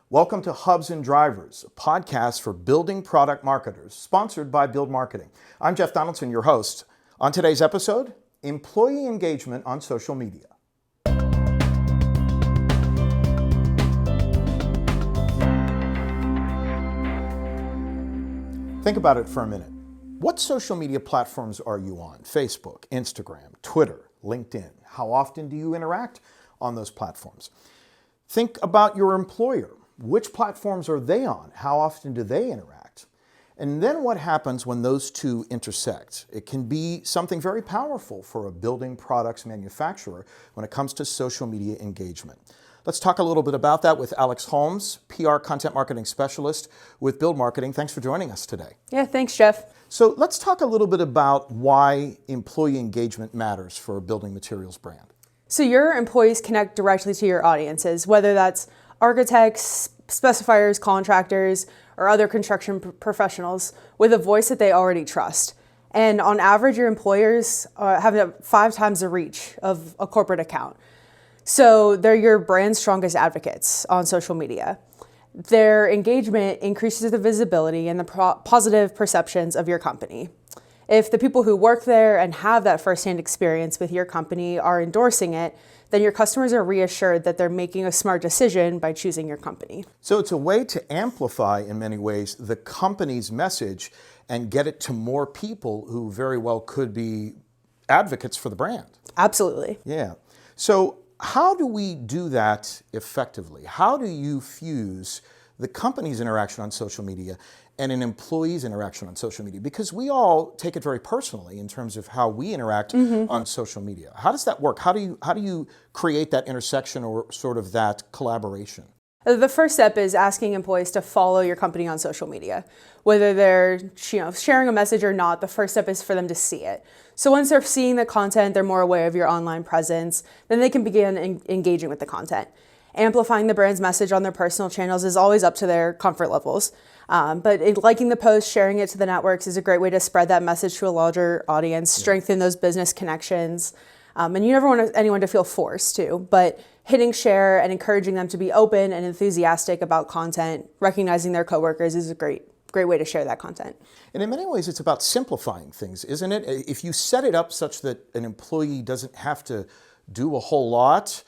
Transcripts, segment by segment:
Welcome to Hubs and Drivers, a podcast for building product marketers, sponsored by Build Marketing. I'm Jeff Donaldson, your host. On today's episode, employee engagement on social media. Think about it for a minute. What social media platforms are you on? Facebook, Instagram, Twitter, LinkedIn. How often do you interact on those platforms? Think about your employer. Which platforms are they on? How often do they interact? And then what happens when those two intersect? It can be something very powerful for a building products manufacturer when it comes to social media engagement. Let's talk a little bit about that with Alex Holmes, PR content marketing specialist with Build Marketing. Thanks for joining us today. Yeah, thanks, Jeff. So let's talk a little bit about why employee engagement matters for a building materials brand. So your employees connect directly to your audiences, whether that's architects, specifiers, contractors, or other construction professionals with a voice that they already trust. And on average, your employers have 5 times the reach of a corporate account. So they're your brand's strongest advocates on social media. Their engagement increases the visibility and the positive perceptions of your company. If the people who work there and have that firsthand experience with your company are endorsing it, then your customers are reassured that they're making a smart decision by choosing your company. So it's a way to amplify, in many ways, the company's message and get it to more people who very well could be advocates for the brand. Absolutely. Yeah. So how do we do that effectively? How do you fuse the company's interaction on social media and an employee's interaction on social media? Because we all take it very personally in terms of how we interact on social media. How does that work? How do you create that intersection or sort of that collaboration? The first step is asking employees to follow your company on social media. Whether they're sharing a message or not, the first step is for them to see it. So once they're seeing the content, they're more aware of your online presence, then they can begin engaging with the content. Amplifying the brand's message on their personal channels is always up to their comfort levels. But liking the post, sharing it to the networks is a great way to spread that message to a larger audience, strengthen those business connections. And you never want anyone to feel forced to, but hitting share and encouraging them to be open and enthusiastic about content, recognizing their coworkers is a great way to share that content. And in many ways, it's about simplifying things, isn't it? If you set it up such that an employee doesn't have to do a whole lot,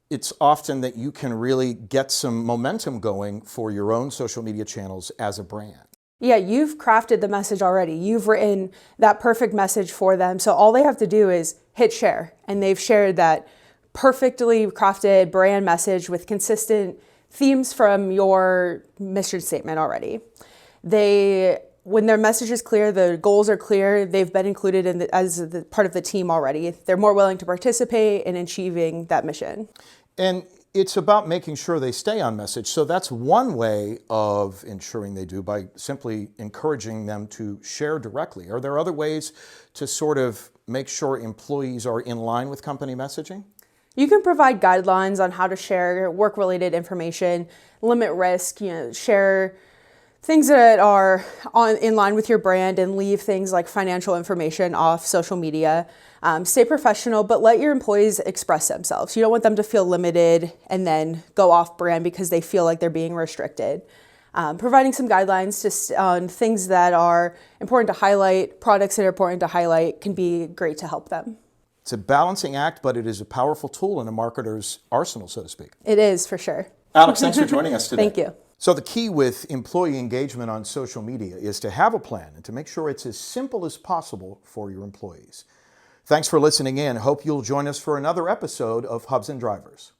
it's often that you can really get some momentum going for your own social media channels as a brand. Yeah, you've crafted the message already. You've written that perfect message for them. So all they have to do is hit share, and they've shared that perfectly crafted brand message with consistent themes from your mission statement already. When their message is clear, the goals are clear, they've been included as part of the team already. They're more willing to participate in achieving that mission. And it's about making sure they stay on message. So that's one way of ensuring they do, by simply encouraging them to share directly. Are there other ways to sort of make sure employees are in line with company messaging? You can provide guidelines on how to share work-related information, limit risk, share things that are in line with your brand, and leave things like financial information off social media. Stay professional, but let your employees express themselves. You don't want them to feel limited and then go off brand because they feel like they're being restricted. Providing some guidelines on things that are important to highlight, products that are important to highlight, can be great to help them. It's a balancing act, but it is a powerful tool in a marketer's arsenal, so to speak. It is, for sure. Alex, thanks for joining us today. Thank you. So the key with employee engagement on social media is to have a plan and to make sure it's as simple as possible for your employees. Thanks for listening in. Hope you'll join us for another episode of Hubs and Drivers.